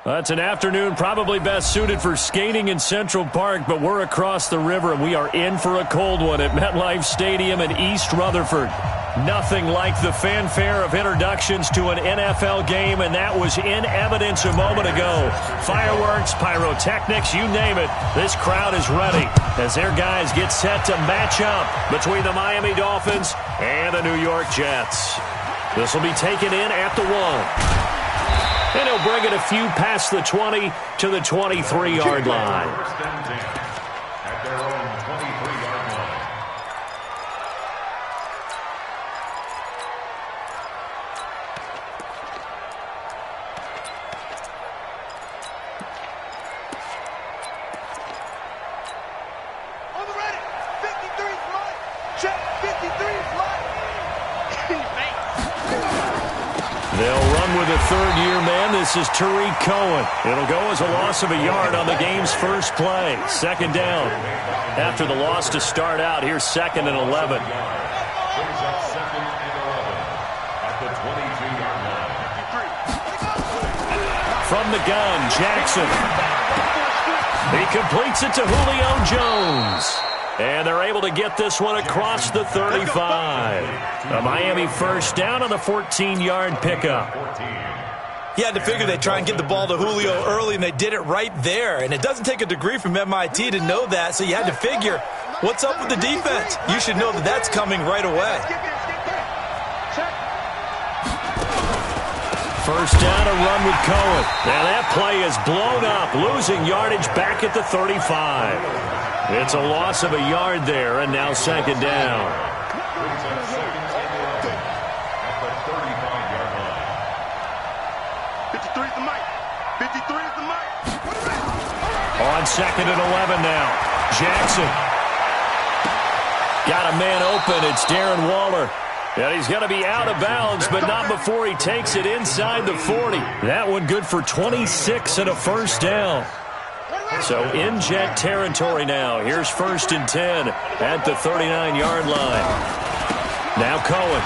That's an afternoon probably best suited for skating in Central Park, but we're across the river, and we are in for a cold one at MetLife Stadium in East Rutherford. Nothing like the fanfare of introductions to an NFL game, and that was in evidence a moment ago. Fireworks, pyrotechnics, you name it. This crowd is ready as their guys get set to match up between the Miami Dolphins and the New York Jets. This will be taken in at the 1. And he'll bring it a few past the 20 to the 23-yard line. At their own 23-yard line. On the ready. 53 is mine. Check. 53 is mine. They'll run with a third-year man. This is Tariq Cohen. It'll go as a loss of a yard on the game's first play. Second down. After the loss to start out, here's 2nd and 11. Brings up 2nd and 11 at the 22-yard line. From the gun, Jackson. He completes it to Julio Jones. And they're able to get this one across the 35. A Miami first down on the 14-yard pickup. You had to figure they'd try and get the ball to Julio early, and they did it right there. And it doesn't take a degree from MIT to know that, so you had to figure, what's up with the defense? You should know that that's coming right away. First down, a run with Cohen. Now that play is blown up, losing yardage back at the 35. It's a loss of a yard there, and now second down. Brings up 2nd and 11 at the 35-yard line. 53 is the mic. 53 is the mic. On 2nd and 11 now. Jackson. Got a man open. It's Darren Waller. And he's going to be out of bounds, but not before he takes it inside the 40. That one good for 26 and a first down. So in Jet territory now. Here's 1st and 10 at the 39-yard line. Now Cohen.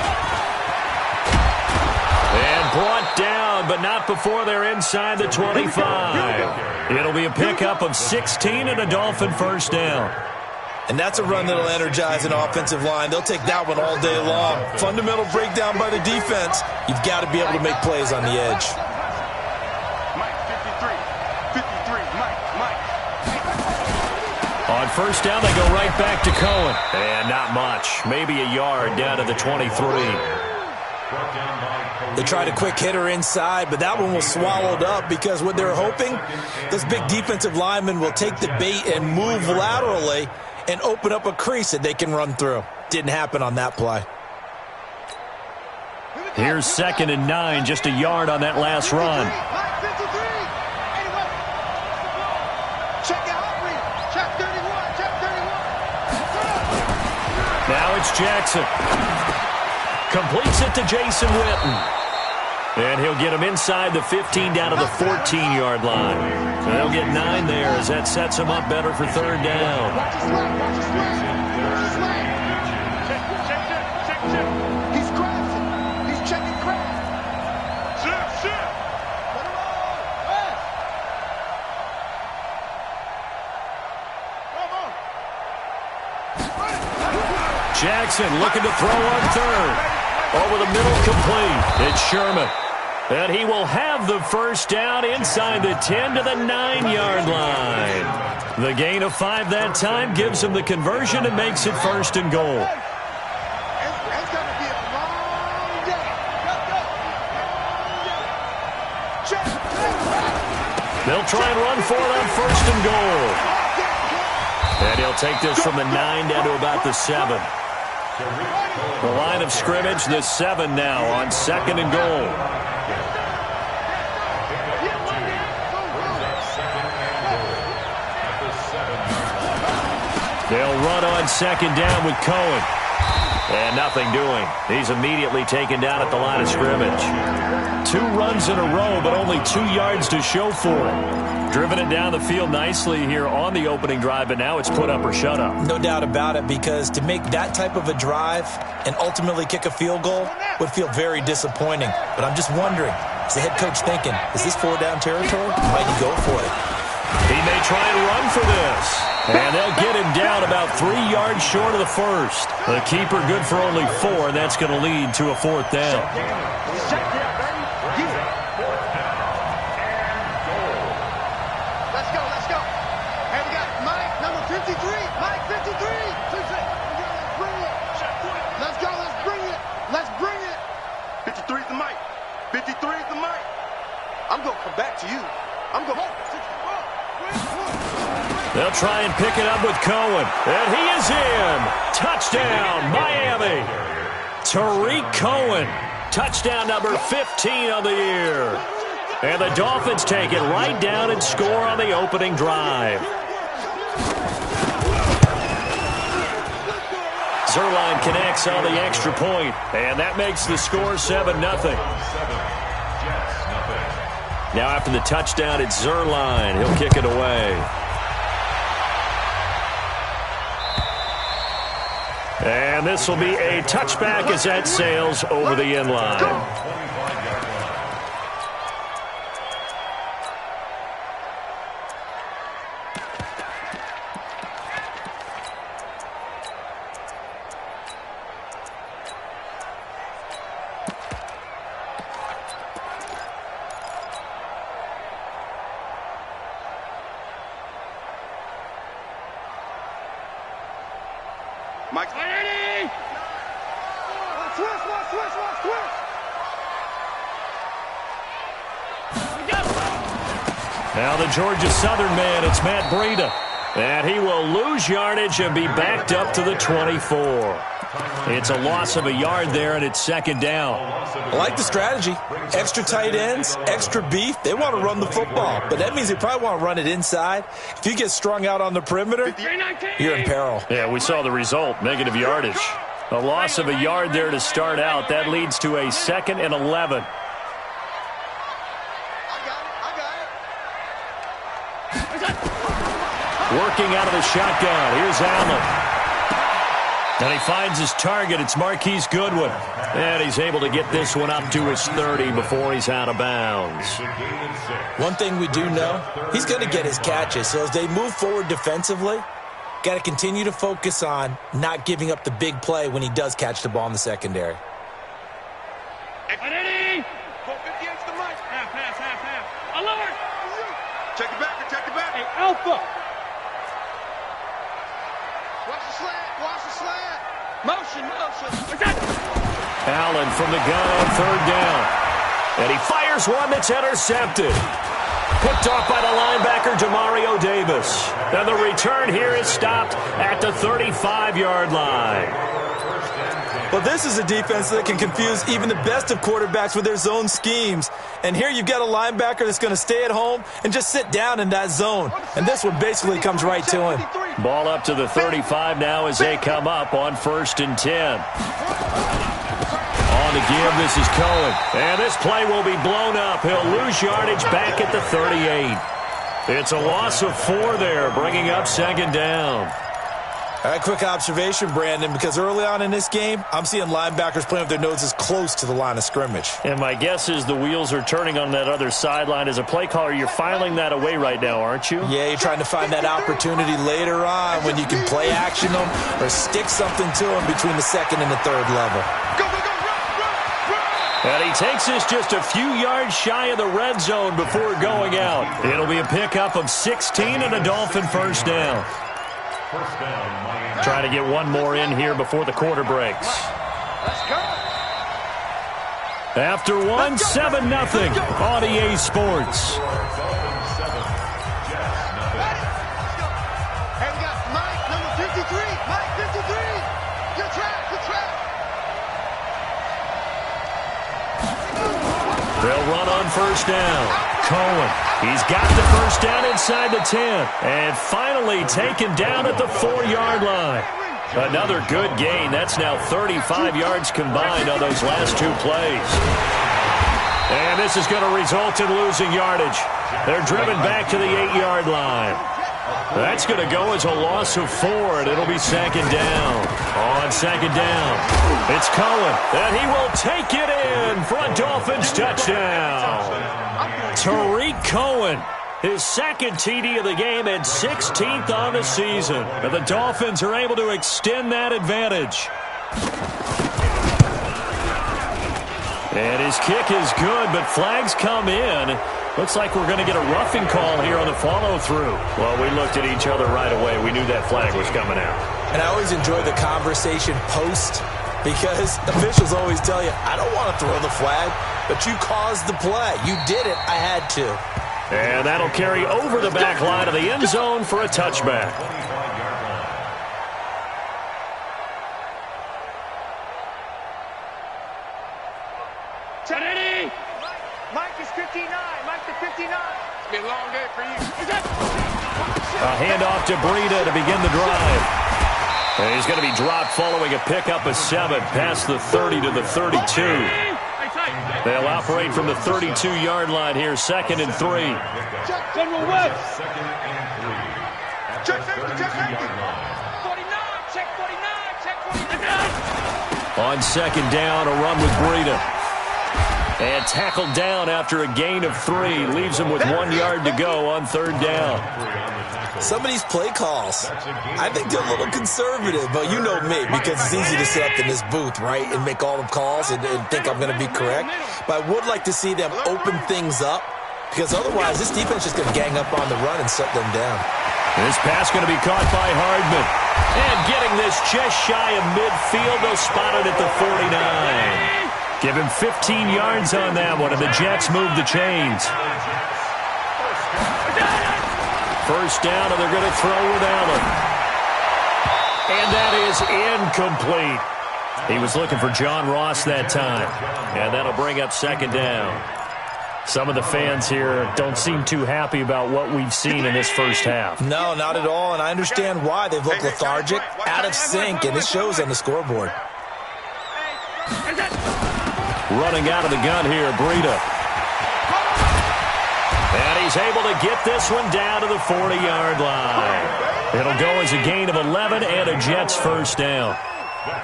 And brought down, but not before they're inside the 25. It'll be a pickup of 16 and a Dolphin first down. And that's a run that'll energize an offensive line. They'll take that one all day long. Fundamental breakdown by the defense. You've got to be able to make plays on the edge. Mike, 53. 53, Mike. On first down, they go right back to Cohen. And not much. Maybe a yard down to the 23. They tried a quick hitter inside, but that one was swallowed up because what they're hoping, those big defensive linemen will take the bait and move laterally and open up a crease that they can run through. Didn't happen on that play. Here's 2nd and 9, just a yard on that last run. Now it's Jackson. Completes it to Jason Witten. And he'll get him inside the 15 down to the 14-yard line. So they'll get 9 there as that sets him up better for third down. He's crashing. He's checking crash. Shift. Jackson looking to throw on third. Over the middle, complete. It's Sherman. And he will have the first down inside the 10 to the 9-yard line. The gain of 5 that time gives him the conversion and makes it 1st and goal. It's going to be a long day. They'll try and run for it on 1st and goal. And he'll take this from the 9 down to about the 7. The line of scrimmage, the 7 now on 2nd and goal. They'll run on 2nd down with Cohen. And nothing doing. He's immediately taken down at the line of scrimmage. 2 runs in a row, but only 2 yards to show for it. Driven it down the field nicely here on the opening drive, but now it's put up or shut up. No doubt about it, because to make that type of a drive and ultimately kick a field goal would feel very disappointing. But I'm just wondering, Is the head coach thinking, is this 4-down territory? Might he go for it? He may try and run for this. And they'll get him down about 3 yards short of the first. The keeper good for only 4, and that's going to lead to a 4th down. Let's go, let's go. Hey, we got Mike, number 53. Mike, 53. Let's go, let's bring it. Let's bring it. 53 is the Mike. 53 is the Mike. I'm going to come back to you. I'm going to... They'll try and pick it up with Cohen. And he is in. Touchdown, Miami. Tariq Cohen. Touchdown number 15 on the year. And the Dolphins take it right down and score on the opening drive. Zerline connects on the extra point, and that makes the score 7-0. Now after the touchdown, it's Zerline. He'll kick it away. And this will be a touchback as that sails over the end line. Mike's ready! Switch! Now the Georgia Southern man, it's Matt Breida. And he will lose yardage and be backed up to the 24. It's a loss of a yard there, and it's 2nd down. I like the strategy. Extra tight ends, extra beef. They want to run the football, but that means they probably want to run it inside. If you get strung out on the perimeter, you're in peril. Yeah, we saw the result, negative yardage. A loss of a yard there to start out. That leads to a 2nd and 11. Working out of the shotgun. Here's Allen. And he finds his target. It's Marquise Goodwin. And he's able to get this one up to his 30 before he's out of bounds. One thing we do know, he's going to get his catches. So as they move forward defensively, got to continue to focus on not giving up the big play when he does catch the ball in the secondary. Ready? 458's the mic. Half. Alert! Check it back. Hey, Alpha! Watch the slant. Motion. Allen from the gun on 3rd down. And he fires one that's intercepted. Picked off by the linebacker, Demario Davis. And the return here is stopped at the 35-yard line. Well, this is a defense that can confuse even the best of quarterbacks with their zone schemes. And here you've got a linebacker that's going to stay at home and just sit down in that zone. And this one basically comes right to him. Ball up to the 35 now as they come up on 1st and 10. On the give, this is Cohen. And this play will be blown up. He'll lose yardage back at the 38. It's a loss of 4 there, bringing up 2nd down. All right, quick observation, Brandon, because early on in this game, I'm seeing linebackers playing with their noses close to the line of scrimmage. And my guess is the wheels are turning on that other sideline. As a play caller, you're filing that away right now, aren't you? Yeah, you're trying to find that opportunity later on when you can play action them or stick something to them between the 2nd and the 3rd level. Go, run! And he takes this just a few yards shy of the red zone before going out. It'll be a pickup of 16 and a Dolphin 1st down. Trying to get one more in here before the quarter breaks. After one, 7-0 on EA Sports. Hey, we got Mike, number 53. Mike, 53. Good track. They'll run on 1st down. Cohen, he's got the 1st down inside the 10. And finally taken down at the 4-yard line. Another good gain. That's now 35 yards combined on those last 2 plays. And this is going to result in losing yardage. They're driven back to the 8-yard line. That's going to go as a loss of 4, and it'll be second down. On second down, it's Cohen, and he will take it in for a Dolphins touchdown. Tariq Cohen, his second TD of the game and 16th on the season. And the Dolphins are able to extend that advantage. And his kick is good, but flags come in. Looks like we're going to get a roughing call here on the follow-through. Well, we looked at each other right away. We knew that flag was coming out. And I always enjoy the conversation post because officials always tell you, I don't want to throw the flag, but you caused the play. You did it. I had to. And that'll carry over the back line of the end zone for a touchback. Mike is 59. Mike to 59. It's been a long day for you. A handoff to Breida to begin the drive. And he's going to be dropped following a pickup of 7 past the 30 to the 32. They'll operate from the 32-yard line here, 2nd and 3. General West. Second and 3. Check 50, check 50. 49, check 49, check 49. On second down, a run with Breida. And tackled down after a gain of 3. Leaves him with 1 yard to go on 3rd down. Some of these play calls, I think they're a little conservative, but you know me, because it's easy to sit up in this booth, right, and make all the calls and think I'm going to be correct. But I would like to see them open things up, because otherwise this defense is going to gang up on the run and shut them down. This pass going to be caught by Hardman. And getting this just shy of midfield, they'll spot it at the 49. Give him 15 yards on that one, and the Jets move the chains. First down, and they're going to throw with Allen. And that is incomplete. He was looking for John Ross that time. And that'll bring up second down. Some of the fans here don't seem too happy about what we've seen in this first half. No, not at all, and I understand why. They've looked lethargic, out of sync, and it shows on the scoreboard. Running out of the gun here, Breida. And he's able to get this one down to the 40-yard line. It'll go as a gain of 11 and a Jets first down.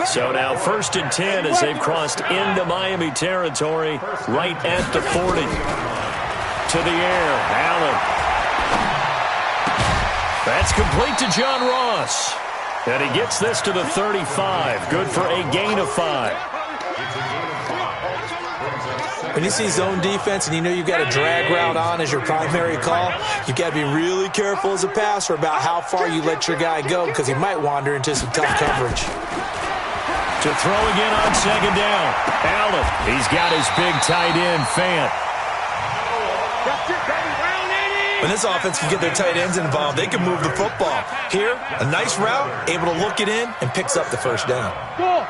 So now 1st and 10 as they've crossed into Miami territory right at the 40. To the air, Allen. That's complete to John Ross. And he gets this to the 35. Good for a gain of 5. When you see zone defense and you know you've got a drag route on as your primary call, you've got to be really careful as a passer about how far you let your guy go because he might wander into some tough coverage. To throw again on second down. Allen, he's got his big tight end, Fant. When this offense can get their tight ends involved, they can move the football. Here, a nice route, able to look it in, and picks up the first down. Go.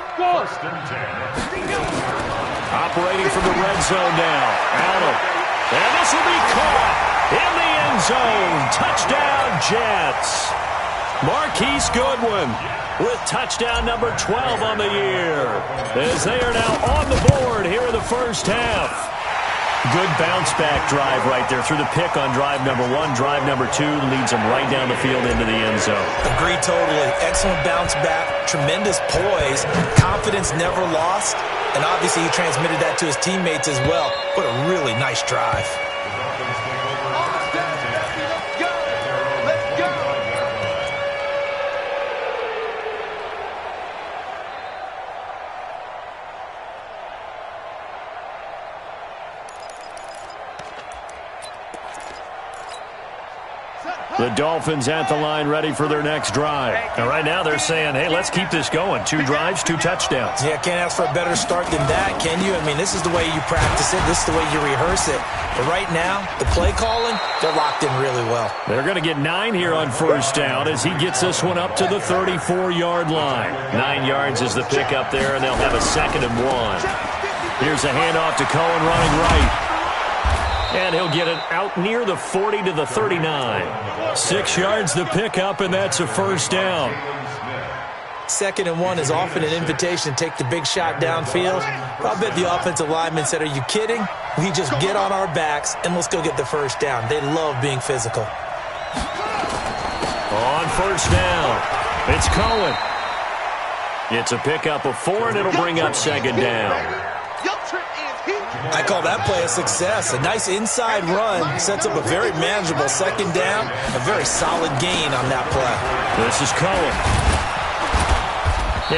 Operating from the red zone now. Allen. And this will be caught in the end zone. Touchdown, Jets. Marquise Goodwin with touchdown number 12 on the year. As they are now on the board here in the first half. Good bounce-back drive right there through the pick on drive number 1. Drive number 2 leads them right down the field into the end zone. Agree totally. Excellent bounce-back, tremendous poise, confidence never lost, and obviously he transmitted that to his teammates as well. What a really nice drive. The Dolphins at the line ready for their next drive. And right now they're saying, hey, let's keep this going. 2 drives, 2 touchdowns. Yeah, can't ask for a better start than that, can you? I mean, this is the way you practice it. This is the way you rehearse it. But right now, the play calling, they're locked in really well. They're going to get 9 here on first down as he gets this one up to the 34-yard line. 9 yards is the pickup there, and they'll have a 2nd and 1. Here's a handoff to Cohen running right. And he'll get it out near the 40 to the 39. 6 yards the pickup, and that's a first down. 2nd and 1 is often an invitation to take the big shot downfield. I'll bet the offensive lineman said, are you kidding? We just get on our backs, and let's go get the first down. They love being physical. On first down, it's Cohen. It's a pickup of 4, and it'll bring up second down. I call that play a success. A nice inside run sets up a very manageable second down. A very solid gain on that play. This is Cohen.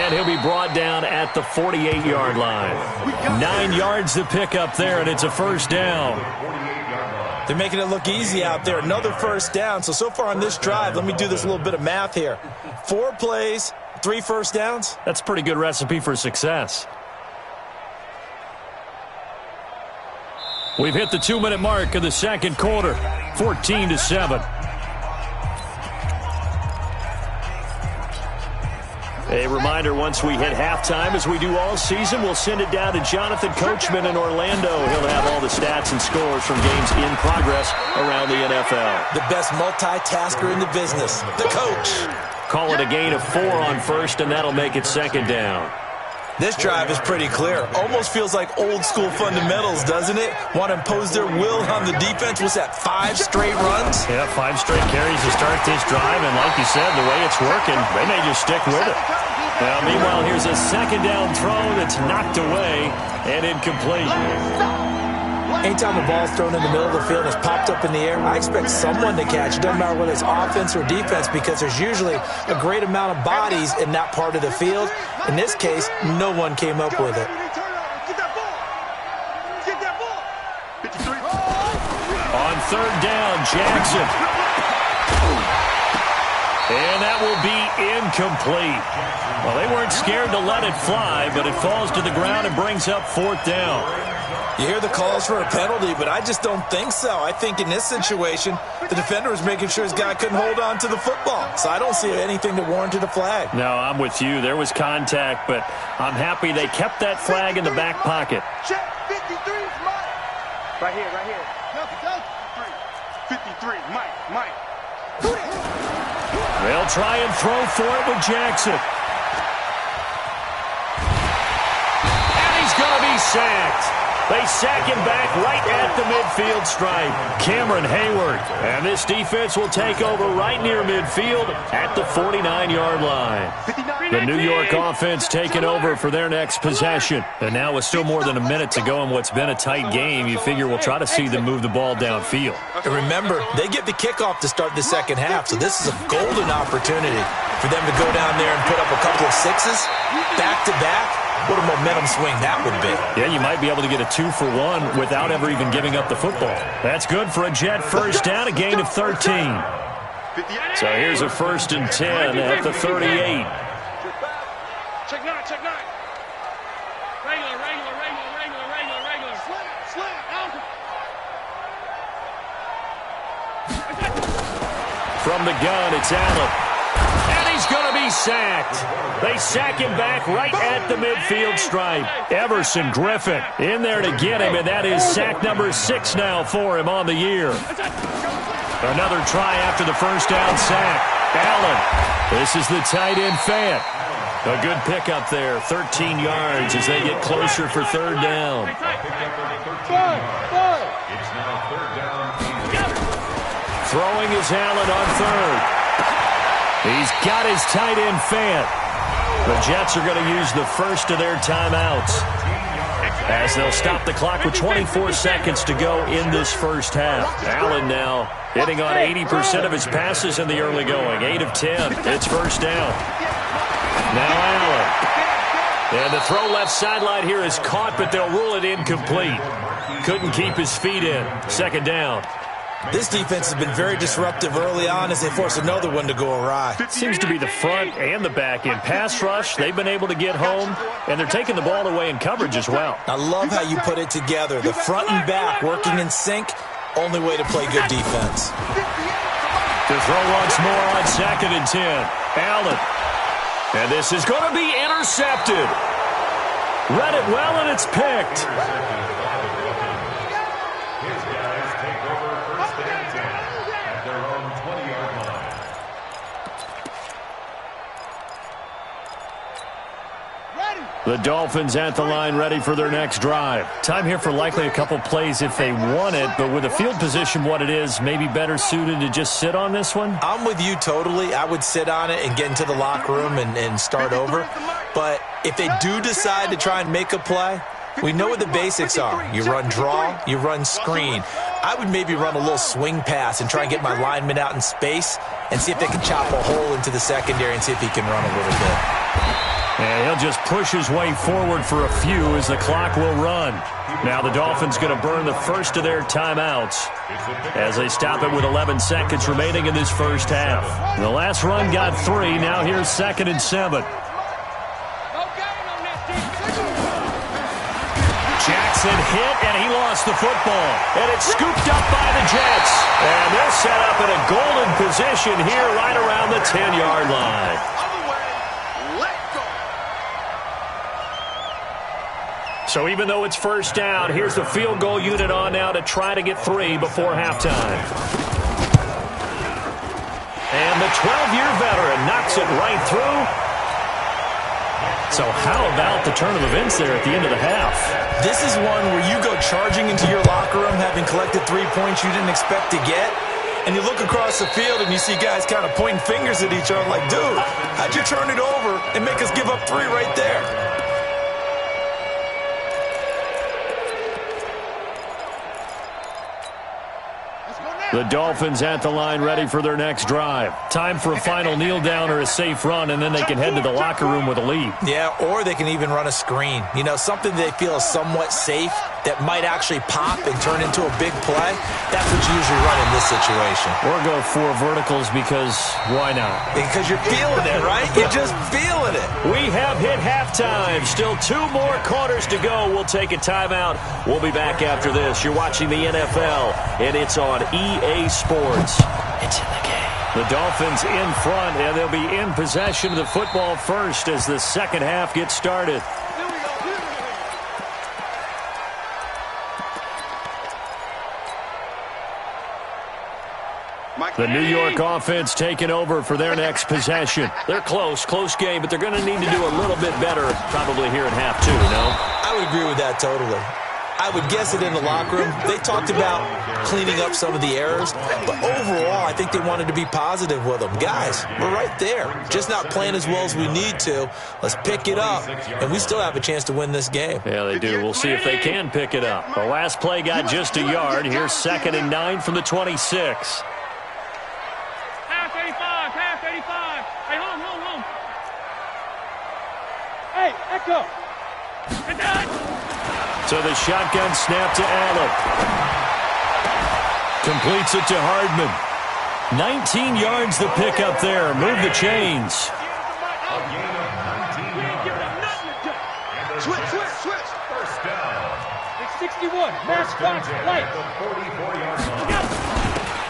And he'll be brought down at the 48-yard line. 9 yards to pick up there, and it's a first down. They're making it look easy out there. Another first down. So far on this drive, let me do this little bit of math here. 4 plays, 3 first downs. That's a pretty good recipe for success. We've hit the 2-minute mark of the second quarter, 14-7. A reminder, once we hit halftime, as we do all season, we'll send it down to Jonathan Coachman in Orlando. He'll have all the stats and scores from games in progress around the NFL. The best multitasker in the business, the coach. Call it a gain of 4 on first, and that'll make it second down. This drive is pretty clear. Almost feels like old school fundamentals, doesn't it? Want to impose their will on the defense. Was that 5 straight runs? Yeah, 5 straight carries to start this drive, and like you said, the way it's working, they may just stick with it. Now, meanwhile, here's a second down throw that's knocked away and incomplete. Anytime a ball's thrown in the middle of the field and it's popped up in the air, I expect someone to catch it. Doesn't matter whether it's offense or defense, because there's usually a great amount of bodies in that part of the field. In this case, no one came up with it. On third down, Jackson. And that will be incomplete. Well, they weren't scared to let it fly, but it falls to the ground and brings up fourth down. You hear the calls for a penalty, but I just don't think so. I think in this situation, the defender was making sure his guy couldn't hold on to the football. So I don't see anything that warranted a flag. No, I'm with you. There was contact, but I'm happy they kept that flag in the back pocket. Check 53, Mike. Right here, right here. 53, Mike. They'll try and throw for it with Jackson. And he's going to be sacked. They sack him back right at the midfield stripe. Cameron Hayward. And this defense will take over right near midfield at the 49-yard line. The New York offense taking over for their next possession. And now with still more than a minute to go in what's been a tight game, you figure we'll try to see them move the ball downfield. And remember, they get the kickoff to start the second half, so this is a golden opportunity for them to go down there and put up a couple of 6s back-to-back. What a momentum swing that would be. Yeah, you might be able to get a 2-for-1 without ever even giving up the football. That's good for a Jet first down, a gain of 13. So here's a 1st and 10 at the 38. Check 9. Regular. Slant. From the gun, it's Allen. And he's going to be sacked. They sack him back right at the midfield stripe. Everson Griffin in there to get him, and that is sack number 6 now for him on the year. Another try after the first down sack. Allen. This is the tight end Fant. A good pickup there, 13 yards as they get closer for third down. It's now third down. Throwing is Allen on third. He's got his tight end Fant. The Jets are going to use the first of their timeouts as they'll stop the clock with 24 seconds to go in this first half. Allen now hitting on 80% of his passes in the early going. 8 of 10. It's first down. Now Allen. And the throw left sideline here is caught, but they'll rule it incomplete. Couldn't keep his feet in. Second down. This defense has been very disruptive early on as they force another one to go awry. Seems to be the front and the back end. Pass rush, they've been able to get home, and they're taking the ball away in coverage as well. I love how you put it together. The front and back working in sync, only way to play good defense. To throw once more on 2nd and 10. Allen. And this is going to be intercepted. Read it well, and it's picked. The Dolphins at the line ready for their next drive. Time here for likely a couple plays if they want it, but with the field position what it is, maybe better suited to just sit on this one? I'm with you totally. I would sit on it and get into the locker room and start over. But if they do decide to try and make a play, we know what the basics are. You run draw, you run screen. I would maybe run a little swing pass and try and get my lineman out in space and see if they can chop a hole into the secondary and see if he can run a little bit. And he'll just push his way forward for a few as the clock will run. Now the Dolphins going to burn the first of their timeouts as they stop it with 11 seconds remaining in this first half. The last run got 3. Now here's 2nd and 7. Jackson hit, and he lost the football. And it's scooped up by the Jets. And they're set up in a golden position here right around the 10-yard line. So even though it's first down, here's the field goal unit on now to try to get 3 before halftime. And the 12-year veteran knocks it right through. So how about the turn of events there at the end of the half? This is one where you go charging into your locker room having collected 3 points you didn't expect to get. And you look across the field and you see guys kind of pointing fingers at each other like, dude, how'd you turn it over and make us give up 3 right there? The Dolphins at the line ready for their next drive. Time for a final kneel down or a safe run, and then they can head to the locker room with a lead. Yeah, or they can even run a screen. You know, something they feel is somewhat safe that might actually pop and turn into a big play. That's what you usually run in this situation. Or go 4 verticals because why not? Because you're feeling it, right? You're just feeling it. We have hit halftime. Still 2 more quarters to go. We'll take a timeout. We'll be back after this. You're watching the NFL, and it's on EA Sports. It's in the game. The Dolphins in front, and they'll be in possession of the football first as the second half gets started. The New York offense taking over for their next possession. They're close game, but they're going to need to do a little bit better probably here in half 2, no? I would agree with that totally. I would guess it in the locker room. They talked about cleaning up some of the errors, but overall, I think they wanted to be positive with them. Guys, we're right there. Just not playing as well as we need to. Let's pick it up, and we still have a chance to win this game. Yeah, they do. We'll see if they can pick it up. The last play got just a yard. Here's 2nd and 9 from the 26. Half 85. Hey, home. Hey, Echo. Good done. So the shotgun snap to Allen. Completes it to Hardman. 19 yards the pick up there. Move the chains. Switch. First down. 61. Mass box, light.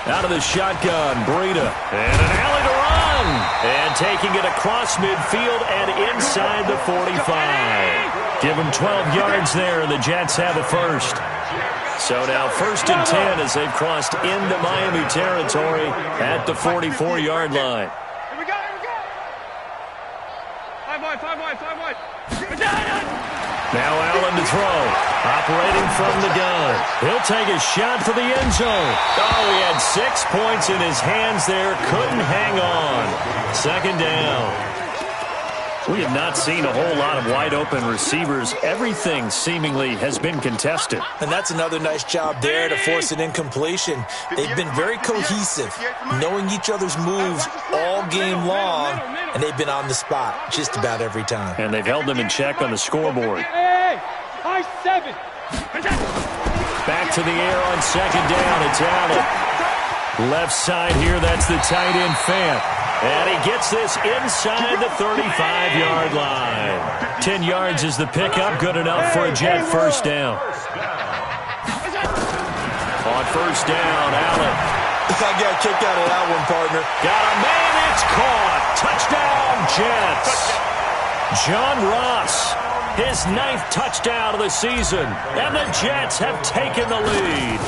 Out of the shotgun, Breida. And an alley to run. And taking it across midfield and inside the 45. Give them 12 yards there, and the Jets have a first. So now 1st and 10 as they've crossed into Miami territory at the 44-yard line. Here we go. 5 wide. Now Allen to throw. Operating from the gun. He'll take a shot for the end zone. Oh, he had 6 points in his hands there. Couldn't hang on. 2nd down. We have not seen a whole lot of wide-open receivers. Everything seemingly has been contested. And that's another nice job there to force an incompletion. They've been very cohesive, knowing each other's moves all game long, and they've been on the spot just about every time. And they've held them in check on the scoreboard. Hey, high 7. Back to the air on 2nd down. It's Allen. Left side here, that's the tight end Fant. And he gets this inside the 35-yard line. 10 yards is the pickup, good enough for a Jet first down. On first down, Allen. I got kicked out of that one, partner. Got a man, it's caught. Touchdown, Jets. John Ross, his 9th touchdown of the season. And the Jets have taken the lead.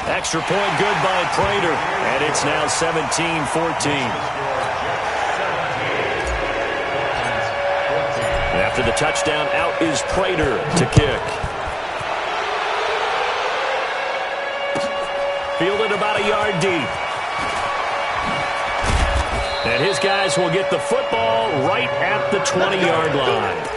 Extra point good by Prater, and it's now 17-14. After the touchdown, out is Prater to kick. Fielded about a yard deep. And his guys will get the football right at the 20-yard line.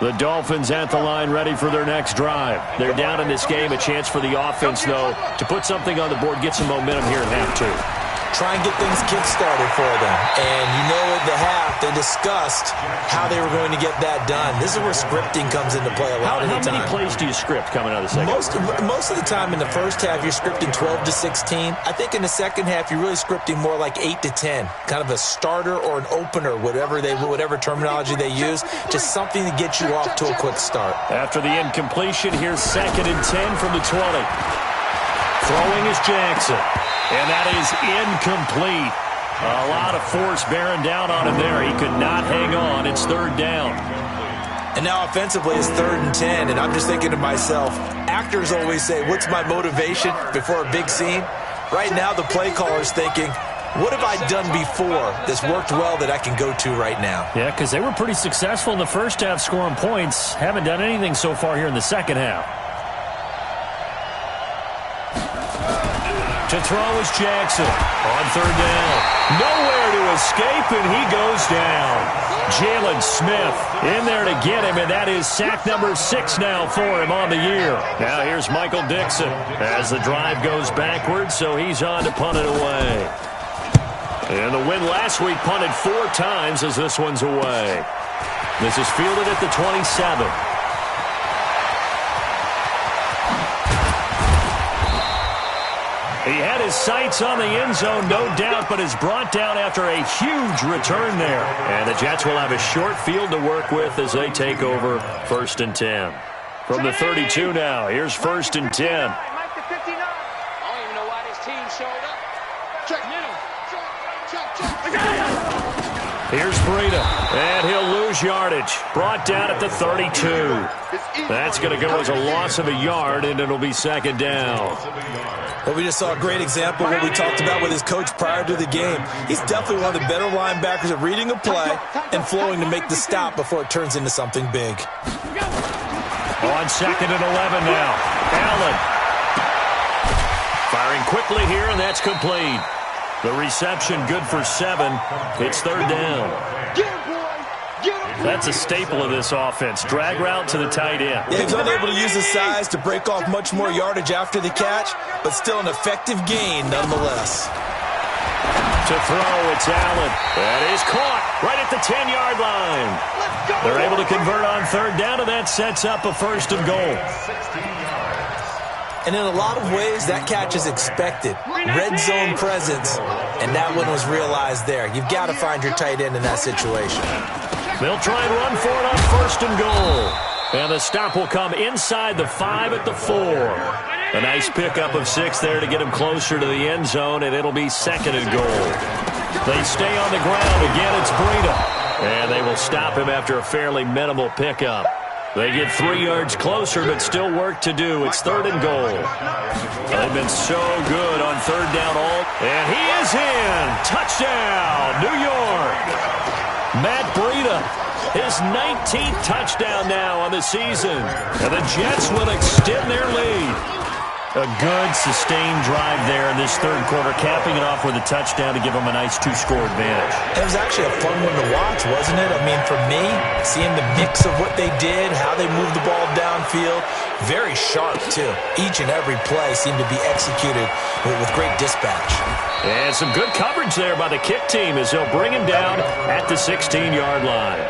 The Dolphins at the line ready for their next drive. They're down in this game. A chance for the offense, though, to put something on the board, get some momentum here in half two. Try and get things kick-started for them. And you know at the half, they discussed how they were going to get that done. This is where scripting comes into play a lot of the time. How many plays do you script coming out of the second? Most of the time in the first half, you're scripting 12 to 16. I think in the second half, you're really scripting more like 8 to 10. Kind of a starter or an opener, whatever terminology they use. Just something to get you off to a quick start. After the incompletion, here's 2nd and 10 from the 20. Throwing is Jackson. And that is incomplete. A lot of force bearing down on him there. He could not hang on. It's 3rd down. And now offensively it's 3rd and 10. And I'm just thinking to myself, actors always say, what's my motivation before a big scene? Right now the play caller's thinking, what have I done before that's worked well that I can go to right now? Yeah, because they were pretty successful in the first half scoring points. Haven't done anything so far here in the second half. To throw is Jackson on 3rd down. Nowhere to escape, and he goes down. Jalen Smith in there to get him, and that is sack number 6 now for him on the year. Now here's Michael Dixon as the drive goes backwards, so he's on to punt it away. And the win last week punted 4 times as this one's away. This is fielded at the 27. He had his sights on the end zone, no doubt, but is brought down after a huge return there. And the Jets will have a short field to work with as they take over 1st and 10. From the 32 now, here's 1st and 10. I don't even know why this team showed up. Check. Here's Breida, and he'll lose yardage. Brought down at the 32. That's going to go as a loss of a yard, and it'll be 2nd down. Well, we just saw a great example of what we talked about with his coach prior to the game. He's definitely one of the better linebackers at reading a play and flowing to make the stop before it turns into something big. On 2nd and 11 now. Allen. Firing quickly here, and that's complete. The reception good for 7. It's 3rd down. That's a staple of this offense. Drag route to the tight end. Yeah, he's unable to use his size to break off much more yardage after the catch, but still an effective gain nonetheless. To throw, it's Allen. That is caught right at the 10-yard line. They're able to convert on 3rd down, and that sets up a 1st and goal. And in a lot of ways, that catch is expected. Red zone presence, and that one was realized there. You've got to find your tight end in that situation. They'll try and run for it on 1st and goal. And the stop will come inside the 5 at the 4. A nice pickup of 6 there to get him closer to the end zone, and it'll be 2nd and goal. They stay on the ground. Again, it's Breida. And they will stop him after a fairly minimal pickup. They get 3 yards closer, but still work to do. It's 3rd and goal. They've been so good on 3rd down and he is in. Touchdown, New York. Matt Breida, his 19th touchdown now on the season. And the Jets will extend their lead. A good, sustained drive there in this 3rd quarter, capping it off with a touchdown to give them a nice 2-score advantage. It was actually a fun one to watch, wasn't it? I mean, for me, seeing the mix of what they did, how they moved the ball downfield, very sharp, too. Each and every play seemed to be executed with great dispatch. And some good coverage there by the kick team as they'll bring him down at the 16-yard line.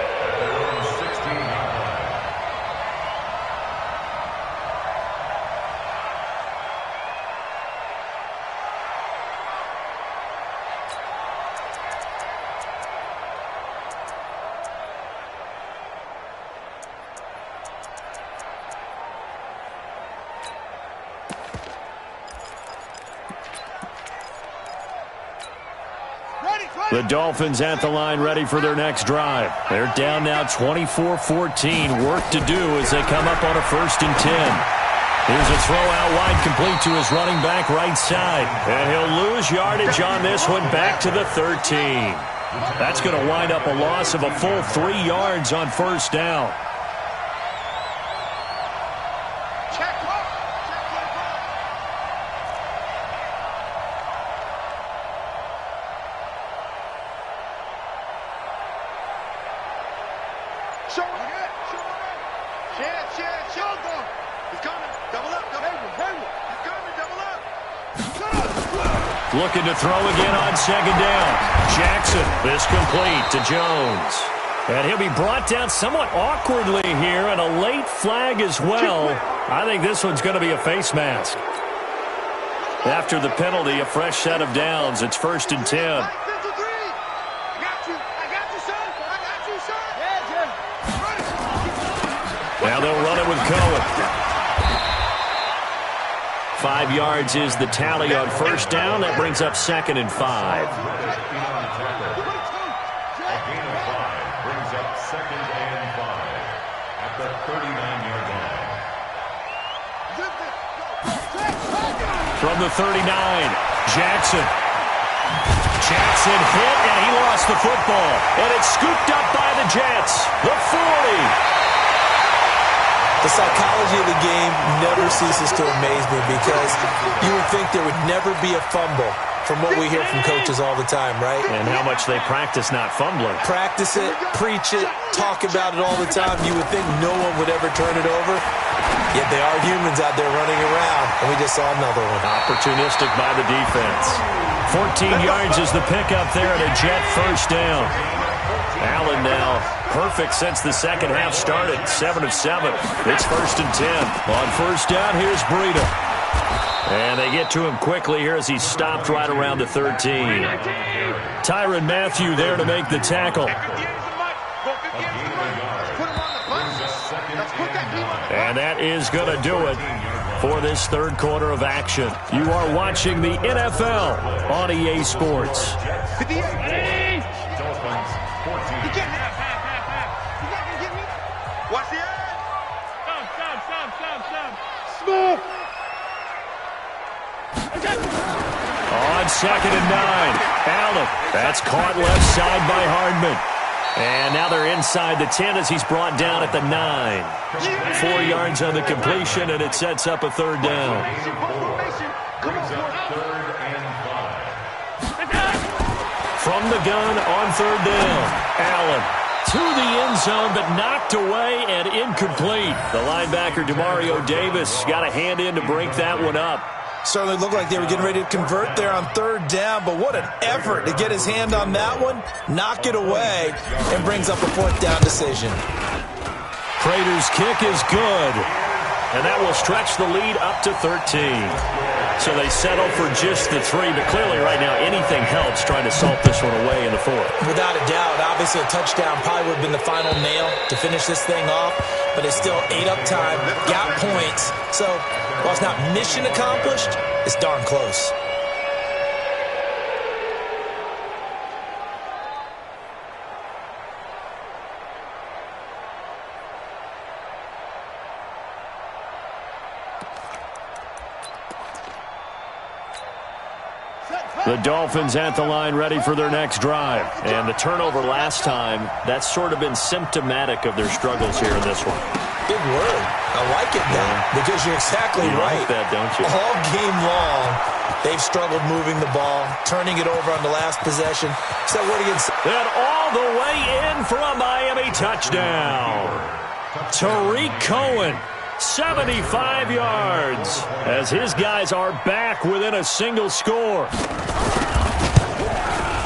The Dolphins at the line ready for their next drive. They're down now 24-14. Work to do as they come up on a 1st and 10. Here's a throw out wide, complete to his running back right side. And he'll lose yardage on this one, back to the 13. That's going to wind up a loss of a full 3 yards on first down. Looking to throw again on second down. Jackson, this complete to Jones. And he'll be brought down somewhat awkwardly here, and a late flag as well. I think this one's going to be a face mask. After the penalty, a fresh set of downs. It's 1st and 10. Now they'll run it with Cohen. 5 yards is the tally on first down. That brings up 2nd and 5. A gain of 5 brings up 2nd and 5 at the 39-yard line. From the 39, Jackson. Jackson hit, and he lost the football. And it's scooped up by the Jets. The 40. The psychology of the game never ceases to amaze me because you would think there would never be a fumble from what we hear from coaches all the time, right? And how much they practice not fumbling. Practice it, preach it, talk about it all the time. You would think no one would ever turn it over. Yet they are humans out there running around, and we just saw another one. Opportunistic by the defense. 14 yards is the pickup there at a Jet first down. Allen now perfect since the second half started. 7 of 7. It's 1st and 10. On first down, here's Breida. And they get to him quickly here as he's stopped right around the 13. Tyrann Mathieu there to make the tackle. And that is going to do it for this third quarter of action. You are watching the NFL on EA Sports. Watch the eye. Smooth. On 2nd and 9, Allen. That's caught left side by Hardman. And now they're inside the 10 as he's brought down at the 9. 4 yards on the completion, and it sets up a third down. From the gun on third down, Allen to the end zone, but knocked away and incomplete. The linebacker, Demario Davis, got a hand in to break that one up. Certainly looked like they were getting ready to convert there on third down, but what an effort to get his hand on that one, knock it away, and brings up a fourth down decision. Prater's kick is good, and that will stretch the lead up to 13. So they settle for just the 3, but clearly right now anything helps trying to salt this one away in the 4th. Without a doubt, obviously a touchdown probably would have been the final nail to finish this thing off, but it's still 8 up time, got points, so while it's not mission accomplished, it's darn close. The Dolphins at the line ready for their next drive. And the turnover last time, that's sort of been symptomatic of their struggles here in this one. Big word. I like it now because you're exactly right. You like that, don't you? All game long, they've struggled moving the ball, turning it over on the last possession. So what do you say? And all the way in for a Miami touchdown. Tariq Cohen. 75 yards as his guys are back within a single score.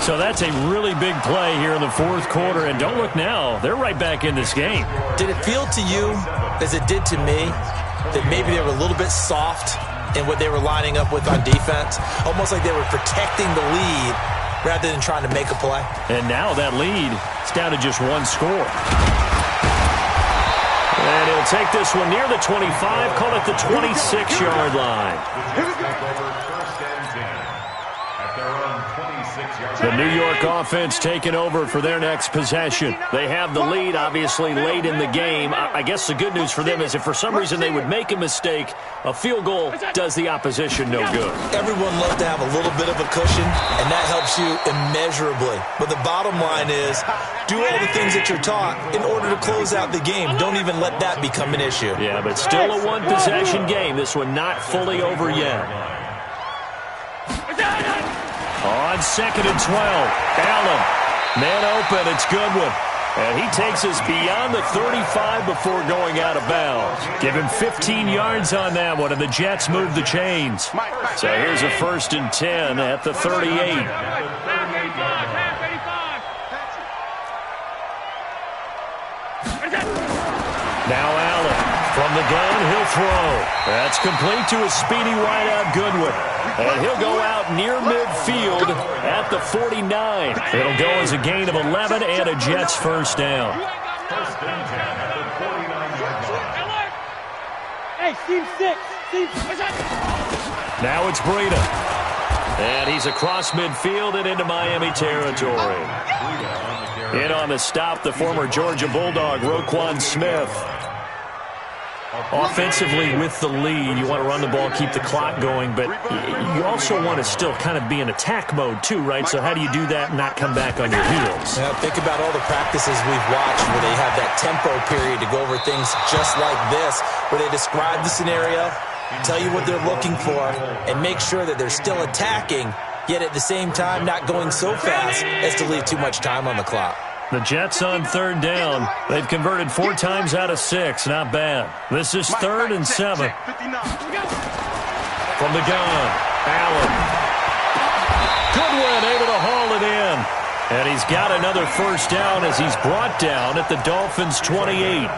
So that's a really big play here in the 4th quarter. And don't look now, they're right back in this game. Did it feel to you, as it did to me, that maybe they were a little bit soft in what they were lining up with on defense? Almost like they were protecting the lead rather than trying to make a play. And now that lead is down to just 1 score. And he'll take this one near the 25, call it the 26-yard line. First and 10 at their own 26 The New York offense taking over for their next possession. They have the lead, obviously, late in the game. I guess the good news for them is if for some reason they would make a mistake, a field goal does the opposition no good. Everyone loves to have a little bit of a cushion, and that helps you immeasurably. But the bottom line is, do all the things that you're taught in order to close out the game. Don't even let that become an issue. Yeah, but still a one-possession game. This one not fully over yet. On 2nd and 12, Allen, man open, it's Goodwin. And he takes us beyond the 35 before going out of bounds. Give him 15 yards on that one, and the Jets move the chains. So here's a 1st and 10 at the 38. Now Allen, from the gun, he'll throw. That's complete to a speedy wideout Goodwin. And he'll go out near midfield at the 49. It'll go as a gain of 11 and a Jets first down. First and 10 at the 49-yard line. Hey, team 6. Now it's Breida. And he's across midfield and into Miami territory. In on the stop, the former Georgia Bulldog, Roquan Smith. Offensively with the lead, you want to run the ball, keep the clock going, but you also want to still kind of be in attack mode too, right? So how do you do that and not come back on your heels? Yeah, think about all the practices we've watched where they have that tempo period to go over things just like this, where they describe the scenario, tell you what they're looking for, and make sure that they're still attacking, yet at the same time not going so fast as to leave too much time on the clock. The Jets on 3rd down. They've converted 4 times out of 6. Not bad. This is 3rd and 7. From the gun, Allen. Goodwin able to haul it in. And he's got another first down as he's brought down at the Dolphins' 28.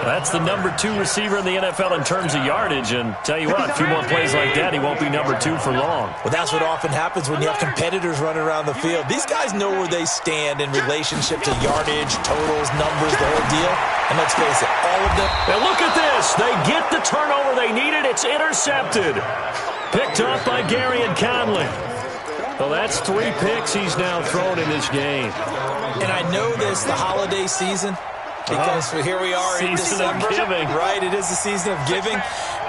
That's the number 2 receiver in the NFL in terms of yardage. And tell you what, a few more plays like that, he won't be number 2 for long. Well, that's what often happens when you have competitors running around the field. These guys know where they stand in relationship to yardage, totals, numbers, the whole deal. And let's face it, all of them. And look at this. They get the turnover they needed. It's intercepted. Picked up by Gary and Conley. Well, that's 3 picks he's now thrown in this game. And I know this, the holiday season, because here we are in December, right? It is the season of giving.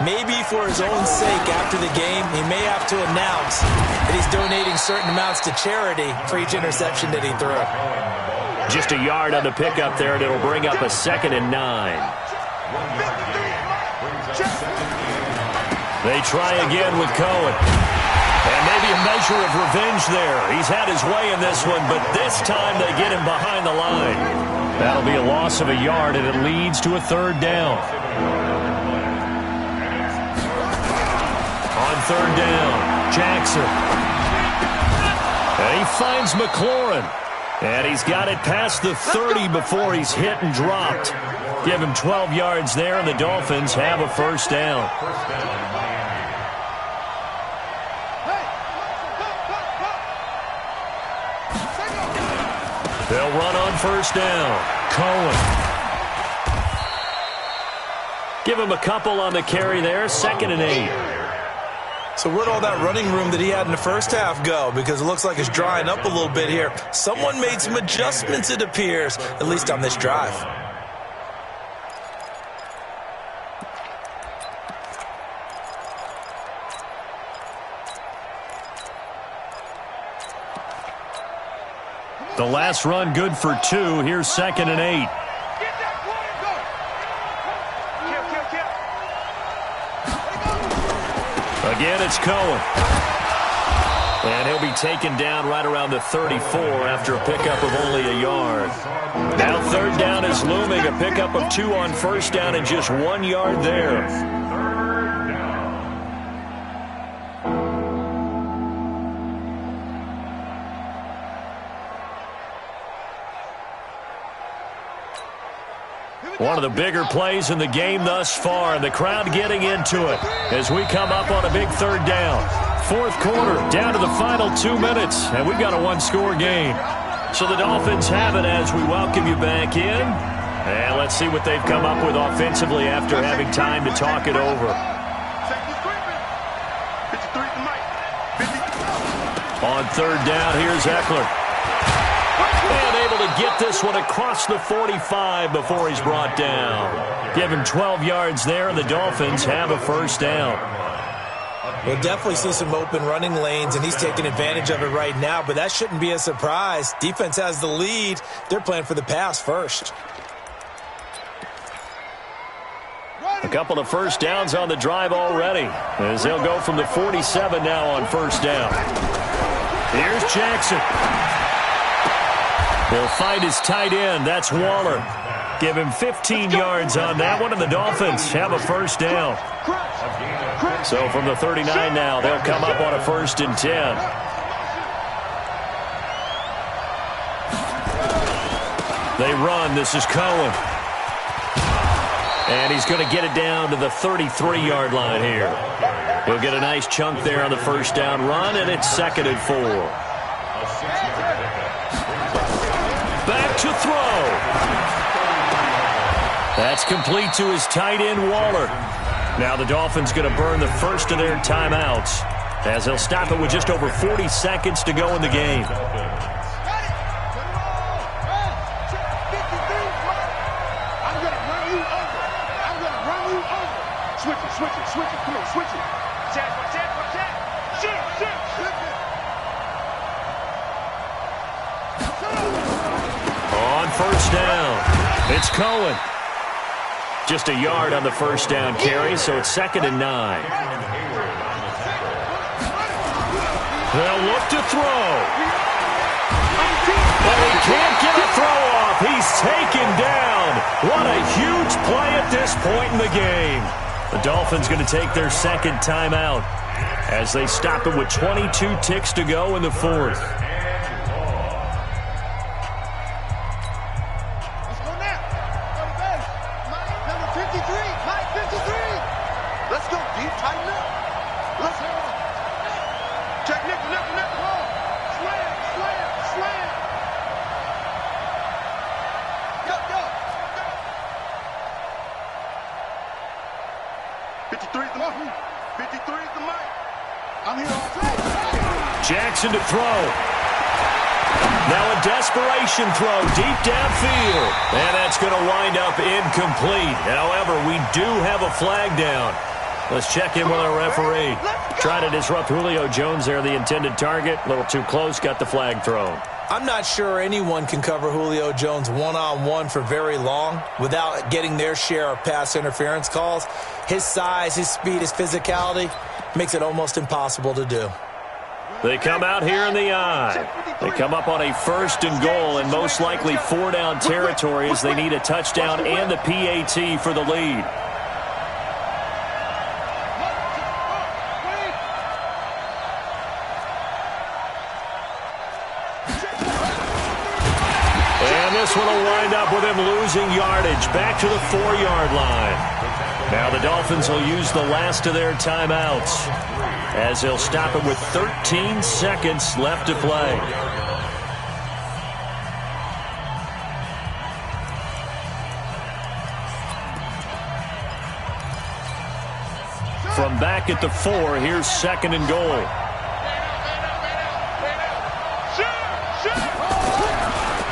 Maybe for his own sake after the game, he may have to announce that he's donating certain amounts to charity for each interception that he threw. Just a yard on the pickup there, and it'll bring up a 2nd and 9. They try again with Cohen. And maybe a measure of revenge there. He's had his way in this one, but this time they get him behind the line. That'll be a loss of a yard, and it leads to a 3rd down. On 3rd down, Jackson. And he finds McLaurin. And he's got it past the 30 before he's hit and dropped. Give him 12 yards there, and the Dolphins have a first down. They'll run on 1st down. Cohen. Give him a couple on the carry there. 2nd and 8. So where'd all that running room that he had in the first half go? Because it looks like it's drying up a little bit here. Someone made some adjustments, it appears, at least on this drive. The last run good for 2. Here's 2nd and 8. Again, it's Cohen. And he'll be taken down right around the 34 after a pickup of only a yard. Now 3rd down is looming. A pickup of 2 on 1st down and just 1 yard there. One of the bigger plays in the game thus far, and the crowd getting into it as we come up on a big 3rd down. 4th quarter, down to the final 2 minutes, and we've got a 1-score game. So the Dolphins have it as we welcome you back in. And let's see what they've come up with offensively after having time to talk it over. On third down, here's Eckler. And able to get this one across the 45 before he's brought down. Give him 12 yards there, and the Dolphins have a first down. We'll definitely see some open running lanes, and he's taking advantage of it right now, but that shouldn't be a surprise. Defense has the lead. They're playing for the pass first. A couple of first downs on the drive already, as they'll go from the 47 now on first down. Here's Jackson. He'll find his tight end. That's Waller. Give him 15 yards on that one, and the Dolphins have a first down. So from the 39 now, they'll come up on a 1st and 10. They run. This is Cohen. And he's going to get it down to the 33-yard line here. He'll get a nice chunk there on the first down run, and it's 2nd and 4. Back to throw. That's complete to his tight end, Waller. Now the Dolphins going to burn the first of their timeouts, as they'll stop it with just over 40 seconds to go in the game. Switch it. Come on, switch it. Check. Shoot. On first down, it's Cohen. Just a yard on the first down carry, so it's 2nd and 9. They'll look to throw. But he can't get a throw off. He's taken down. What a huge play at this point in the game. The Dolphins going to take their 2nd timeout as they stop it with 22 ticks to go in the 4th. Let's go now. Number 53. Mike 53. Let's go deep, tighten up. Let's go. Check nickel. Slam. Go. 53 is the mic. 53 is the mic. I'm here all day. Jackson to throw. Now a desperation throw deep downfield. And that's going to wind up incomplete. However, we do have a flag down. Let's check in with our referee. Trying to disrupt Julio Jones there, the intended target. A little too close, got the flag thrown. I'm not sure anyone can cover Julio Jones one-on-one for very long without getting their share of pass interference calls. His size, his speed, his physicality makes it almost impossible to do. They come out here in the eye. They come up on a 1st and goal and most likely 4-down territory as they need a touchdown and the PAT for the lead. This one will wind up with him losing yardage back to the 4-yard line. Now the Dolphins will use the last of their timeouts as they'll stop it with 13 seconds left to play. From back at the 4, here's 2nd and goal.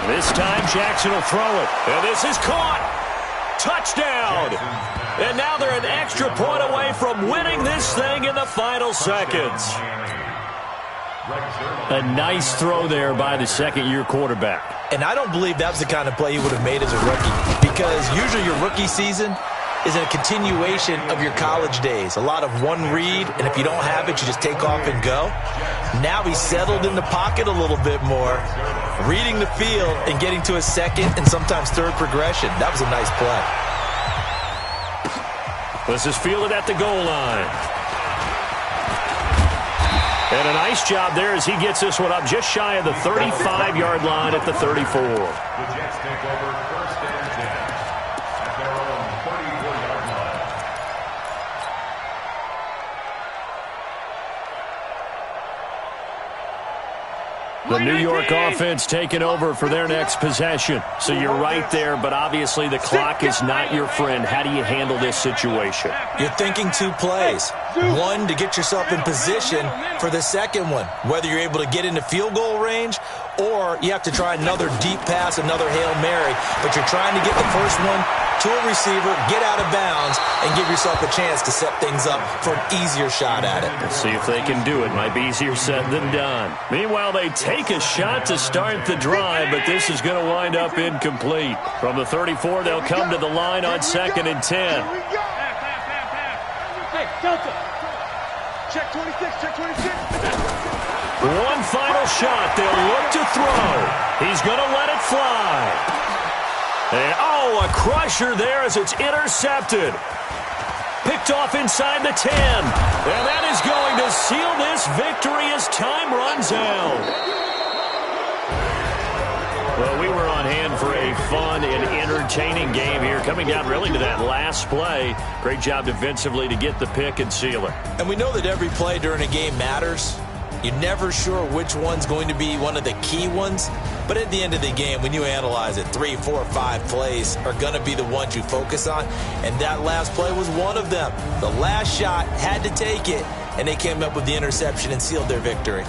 This time Jackson will throw it. And this is caught. Touchdown. And now they're an extra point away from winning this thing in the final seconds. A nice throw there by the 2nd-year quarterback. And I don't believe that was the kind of play he would have made as a rookie, because usually your rookie season is a continuation of your college days. A lot of one read, and if you don't have it, you just take off and go. Now he's settled in the pocket a little bit more, reading the field and getting to a 2nd and sometimes 3rd progression. That was a nice play. This is fielded at the goal line. And a nice job there as he gets this one up just shy of the 35-yard line at the 34. The Jets take over 1st and 10 at their own 34-yard line. The New York offense taking over for their next possession. So you're right there, but obviously the clock is not your friend. How do you handle this situation? You're thinking two plays. One, to get yourself in position for the second one, whether you're able to get into field goal range or you have to try another deep pass, another Hail Mary, but you're trying to get the first one to a receiver, get out of bounds, and give yourself a chance to set things up for an easier shot at it. Let's see if they can do it. Might be easier said than done. Meanwhile, they take a shot to start the drive, but this is going to wind up incomplete. From the 34, they'll come to the line on 2nd and 10. Hey, Delta. Check 26, check 26. One final shot. They'll look to throw. He's going to let it fly. And, a crusher there as it's intercepted. Picked off inside the 10. And that is going to seal this victory as time runs out. Well, we were on hand for a fun and entertaining game here, coming down really to that last play. Great job defensively to get the pick and seal it. And we know that every play during a game matters. You're never sure which one's going to be one of the key ones. But at the end of the game, when you analyze it, 3, 4, 5 plays are going to be the ones you focus on. And that last play was one of them. The last shot had to take it, and they came up with the interception and sealed their victory.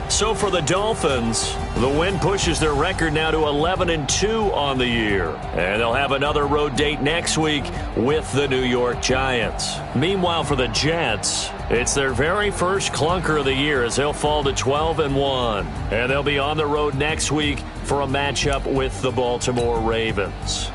So for the Dolphins, the win pushes their record now to 11-2 on the year. And they'll have another road date next week with the New York Giants. Meanwhile, for the Jets, it's their very first clunker of the year as they'll fall to 12-1. And they'll be on the road next week for a matchup with the Baltimore Ravens.